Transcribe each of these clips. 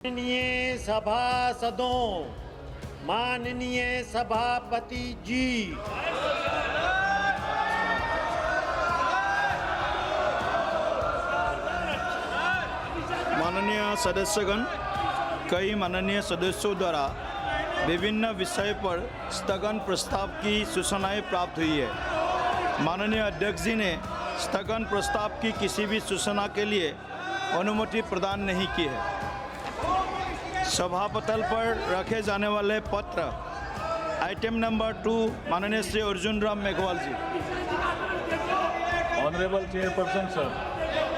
माननीय सभासदों, माननीय सभापति जी, माननीय सदस्यगण, कई माननीय सदस्यों द्वारा विभिन्न विषय पर स्थगन प्रस्ताव की सूचनाएं प्राप्त हुई है। माननीय अध्यक्ष जी ने स्थगन प्रस्ताव की किसी भी सूचना के लिए अनुमति प्रदान नहीं की है। सभापटल पर रखे जाने वाले पत्र आइटम नंबर 2, माननीय श्री अर्जुन राम मेघवाल जी। Honorable Chairperson, sir,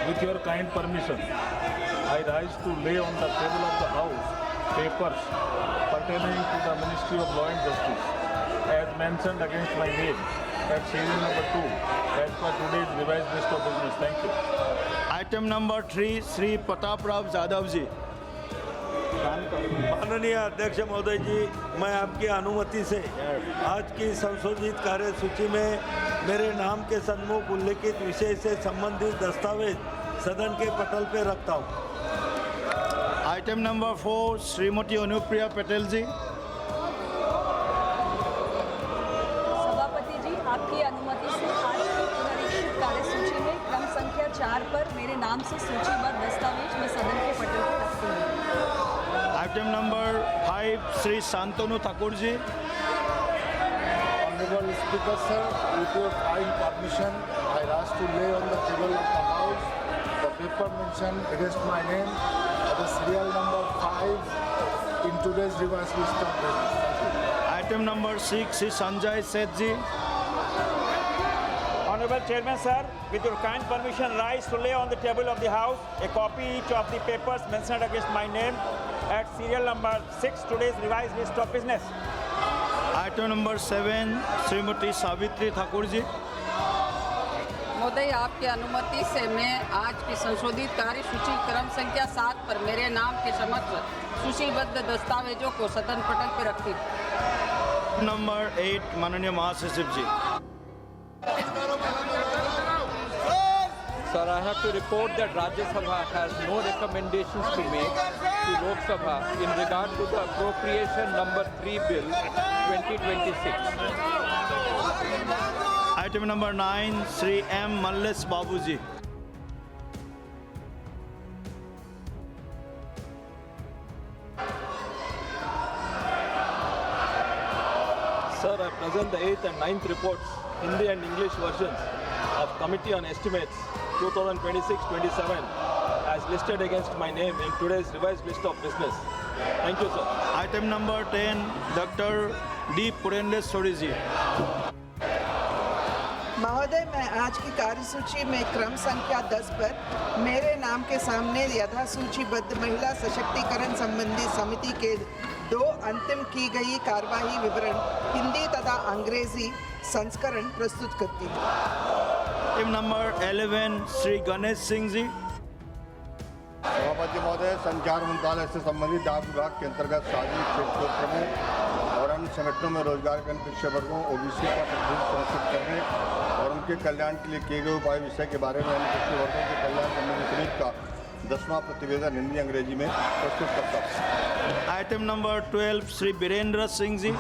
with your kind permission, I rise to lay on the table of the House papers pertaining to the Ministry of Law and Justice, as mentioned against my name at serial number 2, as per today's revised list of business. Thank you. Item number 3, Shri Pratap Rao Yadav ji. माननीय अध्यक्ष महोदय जी, मैं आपकी अनुमति से आज की संशोधित कार्यसूची में मेरे नाम के सन्मुख उल्लिखित विषय से संबंधित दस्तावेज सदन के पटल पर रखता हूँ। आइटम नंबर 4, श्रीमती अनुप्रिया पटेल जी। सभापति जी, आपकी अनुमति से आज की पुनरीक्षित कार्यसूची में क्रम संख्या 4 पर मेरे नाम से सूचीबद्ध दस्तावेज मैं सदन के पटल पर रखती हूँ। Item number 5, Shri Shantanu Thakur ji. Honorable Speaker, sir, with your kind permission, I rise to lay on the table of the House the paper mentioned against my name at the serial number 5 in today's revised list of business. Item number 6, Shri Sanjay Seth ji. Honorable Chairman, sir, with your kind permission, rise to lay on the table of the House a copy each of the papers mentioned against my name at serial number 6, today's revised list of business. Item number 7, Shrimati Savitri Thakur ji. महोदय, आपकी अनुमति से मैं आज की संशोधित कार्यसूची क्रम संख्या 7 पर मेरे नाम के समक्ष सूचीबद्ध दस्तावेजों को सदन पटल पर रखती हूँ। नंबर 8, माननीय महासचिव जी। Sir, I have to report that Rajya Sabha has no recommendations to make to Lok Sabha in regard to the appropriation number 3 bill 2026. Item number 9, Shri M Mallesh Babu ji. Sir, I present the 8th and 9th reports, Hindi and English versions of Committee on Estimates 2026-27 as listed against my name in today's revised list of business. Thank you, sir. Item number 10, doctor D Purandeswari ji. महोदय, मैं आज की कार्यसूची में क्रम संख्या 10 पर मेरे नाम के सामने यथा सूचीबद्ध महिला सशक्तिकरण संबंधी समिति के 2 अंतिम की गई कार्यवाही विवरण हिंदी तथा अंग्रेजी संस्करण प्रस्तुत करती हूँ। Item number 11, Shri Ganesh Singh ji. सभापति महोदय, संचार मंत्रालय से संबंधित डाक विभाग के अंतर्गत सार्वजनिक क्षेत्र के उपक्रमों और अन्य संगठनों में रोजगार के अन्य पिछड़े वर्गों ओबीसी का प्रतिनिधित्व सुनिश्चित करने और उनके कल्याण के लिए किए गए उपाय विषय के बारे में अन्य पिछड़े वर्गों के कल्याण संबंधी समिति का 10वां प्रतिवेदन हिंदी अंग्रेजी में प्रस्तुत करता हूँ। Item number 12, Shri Birendra Singh ji.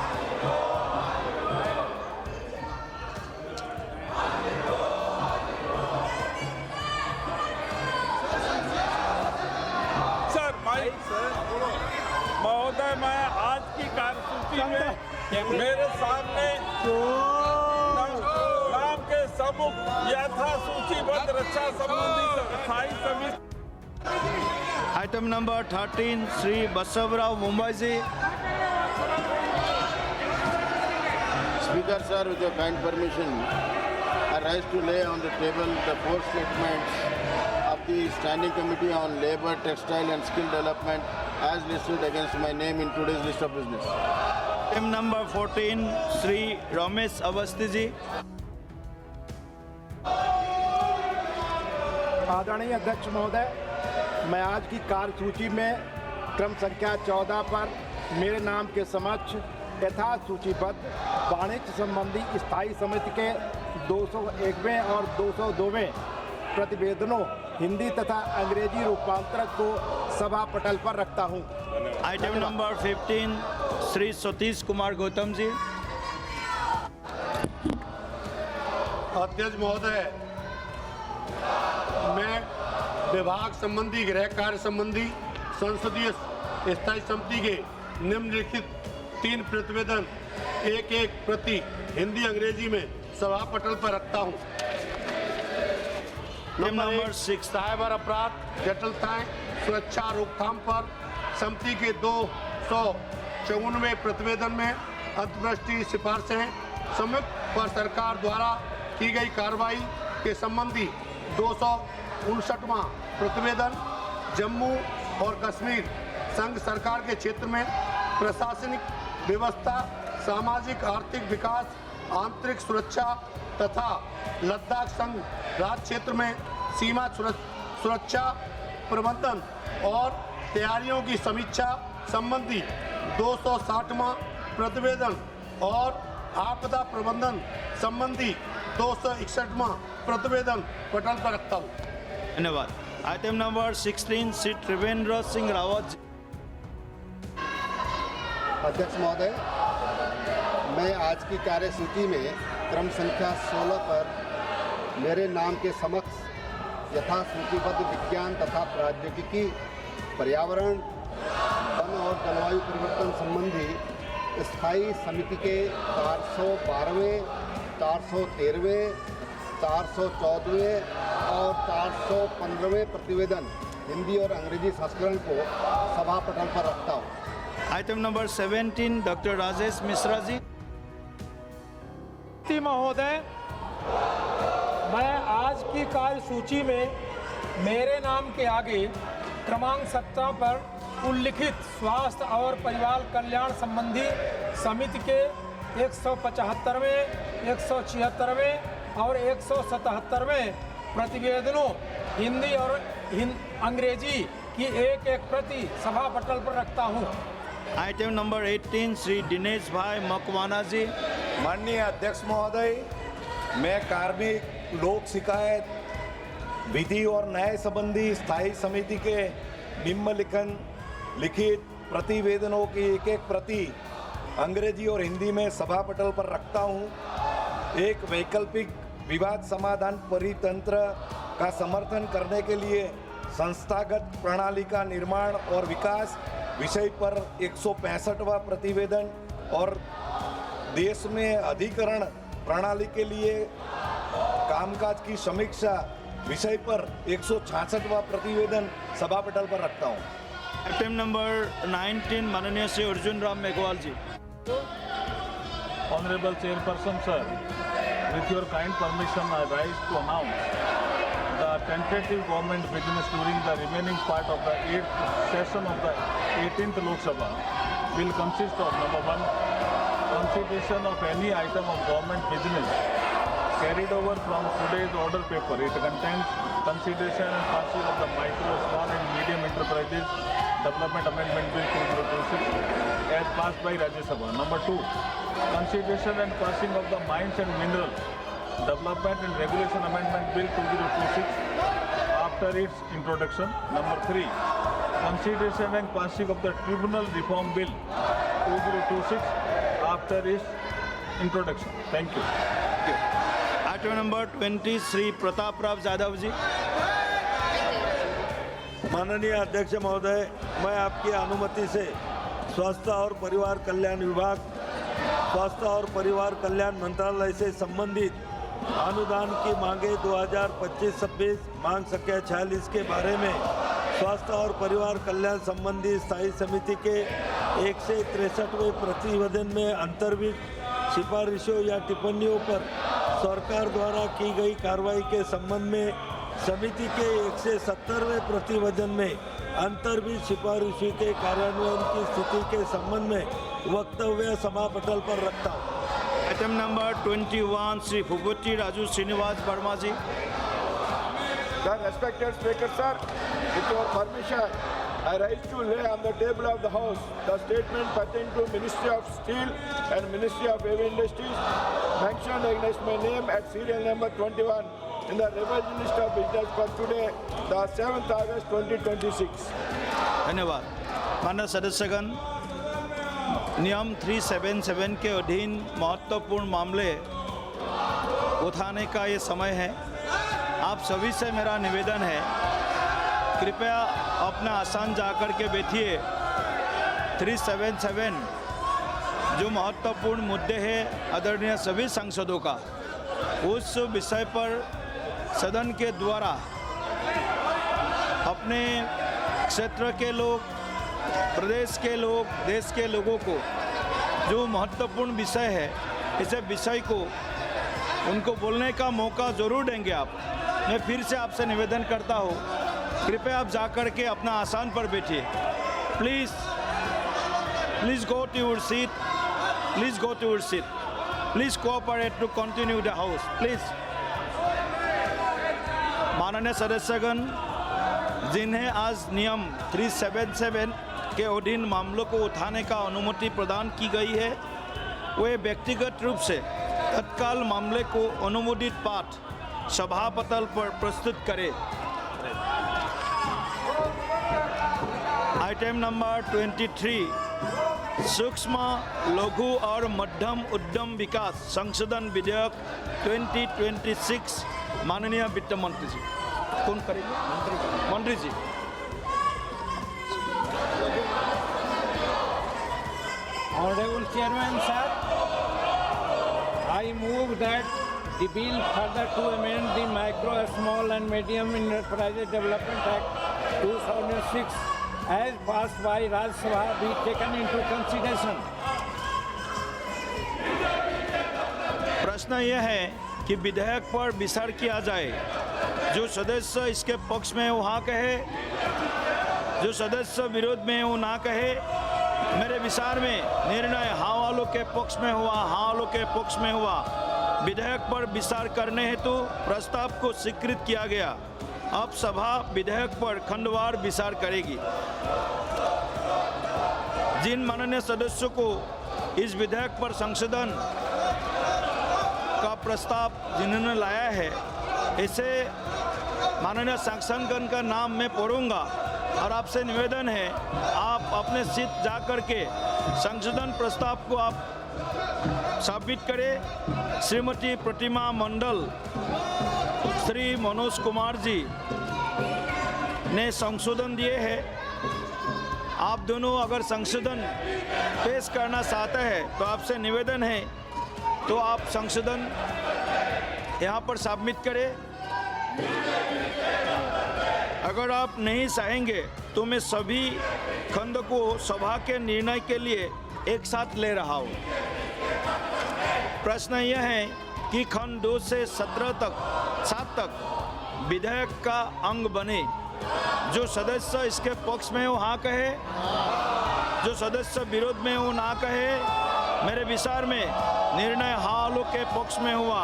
महोदय, मैं आज की कार्यसूची में मेरे सामने नाम के समुख यथा सूचीबद्ध रक्षा संबंधी स्थायी समिति। आइटम नंबर 13, श्री बसवराव मुंबई ji. Speaker, sir, with your kind permission, I rise to lay on the table the 4 statements of the Standing Committee on Labour, Textile and Skill Development as listed against my name in today's list of business. Item number 14, Shri Ramesh Awasthi ji. आदरणीय अध्यक्ष महोदय, मैं आज की कार्यसूची में क्रम संख्या 14 पर मेरे नाम के समक्ष यथा सूचीबद्ध वाणिज्य संबंधी स्थायी समिति के 201वें और 202वें प्रतिवेदनों हिंदी तथा अंग्रेजी रूपांतरक को सभा पटल पर रखता हूँ। Item number 15 Shri Satish Kumar Gautam ji. अध्यक्ष महोदय, मैं विभाग संबंधी गृह कार्य संबंधी संसदीय स्थायी समिति के निम्नलिखित 3 प्रतिवेदन एक प्रति हिंदी अंग्रेजी में सभा पटल पर रखता हूँ। नंबर 6 साइबर अपराध जटिलताएं सुरक्षा रोकथाम पर समिति के 254वें प्रतिवेदन में अंतर्राष्ट्रीय सिफारिशें संयुक्त पर सरकार द्वारा की गई कार्रवाई के संबंधी 259वां प्रतिवेदन जम्मू और कश्मीर संघ सरकार के क्षेत्र में प्रशासनिक व्यवस्था, सामाजिक आर्थिक विकास, आंतरिक सुरक्षा तथा लद्दाख संघ राज्य क्षेत्र में सीमा सुरक्षा प्रबंधन और तैयारियों की समीक्षा संबंधी 260वां प्रतिवेदन और आपदा प्रबंधन संबंधी 261वां प्रतिवेदन पटल पर रखता हूँ। धन्यवाद। Item number 16 Shri Trivendra Singh Rawat ji. अध्यक्ष महोदय, मैं आज की कार्यसूची में क्रम संख्या 16 पर मेरे नाम के समक्ष यथा सूचीबद्ध विज्ञान तथा प्रौद्योगिकी, पर्यावरण, वन और जलवायु परिवर्तन संबंधी स्थायी समिति के 412वें, 413वें, 414वें और 415वें प्रतिवेदन हिंदी और अंग्रेजी संस्करण को सभा पटल पर रखता हूँ। Item number 17 doctor Rajesh Mishra ji. महोदय, मैं आज की कार्यसूची में मेरे नाम के आगे क्रमांक 17 पर उल्लिखित स्वास्थ्य और परिवार कल्याण संबंधी समिति के 175वें, 176वें और 177वें प्रतिवेदनों हिंदी और अंग्रेजी की एक प्रति सभा पटल पर रखता हूँ। आइटम नंबर 18 श्री दिनेश भाई मकवाना जी। माननीय अध्यक्ष महोदय, मैं कार्मिक लोक शिकायत विधि और न्याय संबंधी स्थायी समिति के निम्नलिखित प्रतिवेदनों की एक प्रति अंग्रेजी और हिंदी में सभा पटल पर रखता हूं। एक वैकल्पिक विवाद समाधान परितंत्र का समर्थन करने के लिए संस्थागत प्रणाली का निर्माण और विकास विषय पर 165वां प्रतिवेदन और देश में अधिकरण प्रणाली के लिए कामकाज की समीक्षा विषय पर 166वां प्रतिवेदन सभा पटल पर रखता हूं। आइटम नंबर 19 माननीय श्री अर्जुन राम मेघवाल जी। Honorable Chairperson, sir, with your kind permission, I rise to announce the tentative government business during the remaining part of the 8th session of the 18th Lok Sabha will consist of number 1, consideration of any item of government business carried over from today's order paper. It contains consideration and passing of the Micro, Small and Medium Enterprises Development Amendment Bill 2026 as passed by Rajya Sabha. Number 2, consideration and passing of the Mines and Minerals Development and Regulation Amendment Bill 2026 after its introduction. Number 3, consideration and passing of the Tribunal Reform Bill 2026 after its introduction. Thank you. Item number 20 Shri Pratap Rao Yadav ji. माननीय अध्यक्ष महोदय, मैं आपकी अनुमति से स्वास्थ्य और परिवार कल्याण विभाग, स्वास्थ्य और परिवार कल्याण मंत्रालय से संबंधित अनुदान की मांगे 2025-26 मांग संख्या 46 के बारे में स्वास्थ्य और परिवार कल्याण संबंधी स्थायी समिति के 163वें प्रतिवेदन में अंतर्भित सिफारिशों या टिप्पणियों पर सरकार द्वारा की गई कार्रवाई के संबंध में समिति के 170वें प्रतिवेदन में अंतर्भित सिफारिशों के कार्यान्वयन की स्थिति के संबंध में वक्तव्य सभा पटल पर रखता हूँ। Item number 21 Shri Bhupathi Raju Srinivas Varma ji. The respected Speaker, sir, with your permission, I rise to lay on the table of the House the statement pertaining to Ministry of Steel and Ministry of Heavy Industries mentioned against my name at serial number 21 in the revised list of business for today, the 7th August 2026. धन्यवाद। माननीय सदस्यगण, नियम 377 के अधीन महत्वपूर्ण मामले उठाने का ये समय है। आप सभी से मेरा निवेदन है, कृपया अपना आसन जाकर के बैठिए। 377 जो महत्वपूर्ण मुद्दे हैं आदरणीय सभी सांसदों का, उस विषय पर सदन के द्वारा अपने क्षेत्र के लोग, प्रदेश के लोग, देश के लोगों को जो महत्वपूर्ण विषय है, इस विषय को उनको बोलने का मौका ज़रूर देंगे आप। मैं फिर से आपसे निवेदन करता हूँ, कृपया आप जाकर के अपना आसन पर बैठिए। Please go to your seat. Please go to your seat. Please cooperate to continue the house please. माननीय सदस्यगण, जिन्हें आज नियम 377 के अधीन मामलों को उठाने का अनुमति प्रदान की गई है, वे व्यक्तिगत रूप से तत्काल मामले को अनुमोदित पाठ सभापटल पर प्रस्तुत करें। आइटम नंबर 23, सूक्ष्म, लघु और मध्यम उद्यम विकास संशोधन विधेयक 2026। माननीय वित्त मंत्री जी, कौन करेंगे? मंत्री जी। Honorable Chairman, sir, I move that the bill further to amend the Micro, Small and Medium Enterprises Development Act 2006 as passed by Rajya Sabha be taken into consideration. प्रश्न यह है कि विधेयक पर विचार किया जाए। जो सदस्य इसके पक्ष में वहाँ कहे, जो सदस्य विरोध में वो ना कहे। मेरे विचार में निर्णय हाँ वालों के पक्ष में हुआ, हाँ वालों के पक्ष में हुआ। विधेयक पर विचार करने हेतु प्रस्ताव को स्वीकृत किया गया। अब सभा विधेयक पर खंडवार विचार करेगी। जिन माननीय सदस्यों को इस विधेयक पर संशोधन का प्रस्ताव जिन्होंने लाया है, इसे माननीय सांसदगण का नाम मैं पढ़ूंगा और आपसे निवेदन है, आप अपने सीट जा कर के संशोधन प्रस्ताव को आप सबमिट करें। श्रीमती प्रतिमा मंडल, श्री मनोज कुमार जी ने संशोधन दिए हैं। आप दोनों अगर संशोधन पेश करना चाहते हैं तो आपसे निवेदन है, तो आप संशोधन यहाँ पर सबमिट करें। अगर आप नहीं चाहेंगे तो मैं सभी खंड को सभा के निर्णय के लिए एक साथ ले रहा हूँ। प्रश्न यह है कि खंड 2 से 7 तक विधेयक का अंग बने। जो सदस्य इसके पक्ष में हो हाँ कहे, जो सदस्य विरोध में हो ना कहे। मेरे विचार में निर्णय हाँ वालों के पक्ष में हुआ,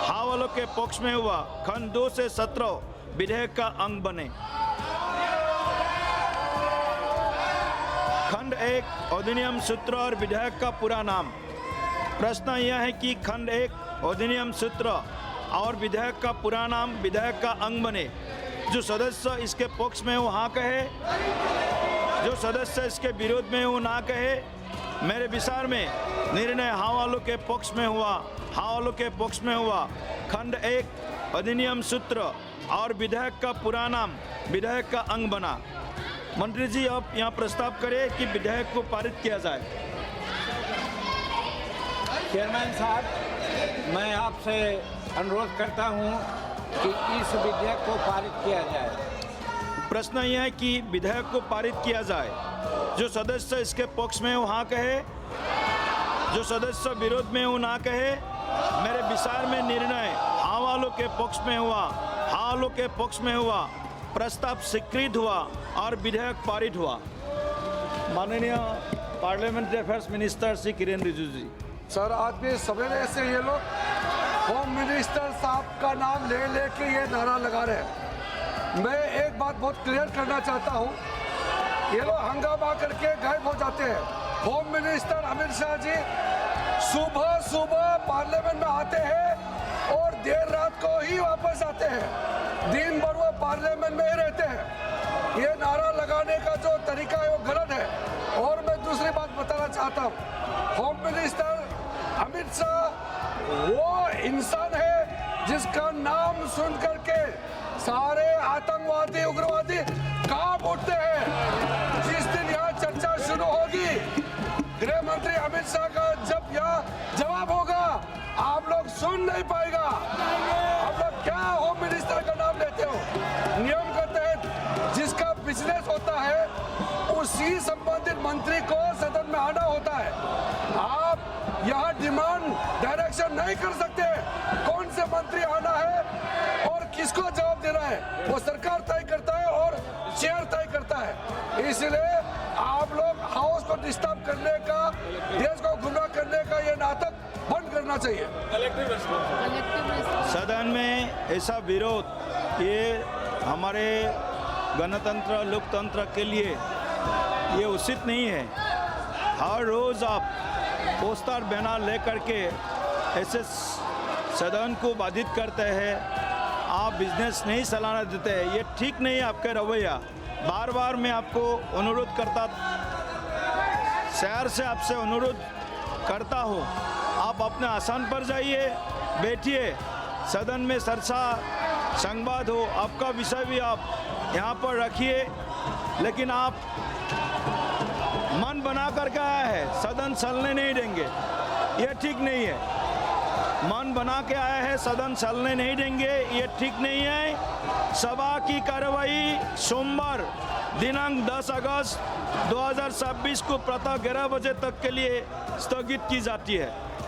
हाँ वालों के पक्ष में हुआ। खंड 2 से 17 विधेयक का अंग बने। खंड 1 अधिनियम सूत्र और विधेयक का पूरा नाम। प्रश्न यह है कि खंड 1 अधिनियम सूत्र और विधेयक का पूरा नाम विधेयक का अंग बने। जो सदस्य इसके पक्ष में हो हाँ कहे, जो सदस्य इसके विरोध में हो ना कहे। मेरे विचार में निर्णय हाँ वालों के पक्ष में हुआ, हाँ वालों के पक्ष में हुआ। खंड 1 अधिनियम सूत्र और विधेयक का पूरा नाम विधेयक का अंग बना। मंत्री जी, अब यहाँ प्रस्ताव करें कि विधेयक को पारित किया जाए। चेयरमैन साहब, मैं आपसे अनुरोध करता हूँ कि इस विधेयक को पारित किया जाए। प्रश्न यह है कि विधेयक को पारित किया जाए। जो सदस्य इसके पक्ष में हो हाँ कहे, जो सदस्य विरोध में हो ना कहे। मेरे विचार में निर्णय हाँ वालों के पक्ष में हुआ, हाँ वालों के पक्ष में हुआ। प्रस्ताव स्वीकृत हुआ और विधेयक पारित हुआ। माननीय parliamentary affairs minister Shri Kiren Rijiju ji. Sir, आज भी सवेरे से ये लोग होम मिनिस्टर साहब का नाम ले लेके ये नारा लगा रहे हैं। मैं एक बात बहुत क्लियर करना चाहता हूँ, ये लोग हंगामा करके गायब हो जाते हैं। होम मिनिस्टर अमित शाह जी सुबह सुबह पार्लियामेंट में आते हैं और देर रात को ही वापस आते हैं। दिन भर वो पार्लियामेंट में ही रहते हैं। ये नारा लगाने का जो तरीका है वो गलत है। और मैं दूसरी बात बताना चाहता हूँ, होम मिनिस्टर अमित शाह वो इंसान है जिसका नाम सुन करके सारे आतंकवादी उग्रवादी कांप उठते हैं। जिस दिन यहाँ चर्चा शुरू होगी, गृह मंत्री अमित शाह का जब यहाँ जवाब होगा, आप लोग सुन नहीं पाएगा। आप लोग क्या होम मिनिस्टर का नाम लेते हो? नियम के तहत जिसका बिजनेस होता है उसी संबंधित मंत्री को सदन में आना होता है। आप यहाँ डिमांड डायरेक्शन नहीं कर सकते कौन से मंत्री आना है और किसको जवाब देना है, वो सरकार तय करता है और चेयर तय करता है। इसलिए आप लोग हाउस को डिस्टर्ब करने का, देश को गुमराह करने का ये नाटक बंद करना चाहिए। सदन में ऐसा विरोध ये हमारे गणतंत्र लोकतंत्र के लिए ये उचित नहीं है। हर रोज़ आप पोस्टर बैनर ले करके ऐसे सदन को बाधित करते हैं, आप बिजनेस नहीं चलाना देते हैं, ये ठीक नहीं है आपका रवैया। बार बार मैं आपको अनुरोध करता, शहर से आपसे अनुरोध करता हूँ, आप अपने आसन पर जाइए, बैठिए, सदन में चर्चा संवाद हो, आपका विषय भी आप यहाँ पर रखिए। लेकिन आप मन बना करके आया है, सदन चलने नहीं देंगे, ये ठीक नहीं है। मन बना के आया है, सदन चलने नहीं देंगे, ये ठीक नहीं है। सभा की कार्रवाई सोमवार दिनांक 10 अगस्त 2026 को प्रातः 11 बजे तक के लिए स्थगित की जाती है।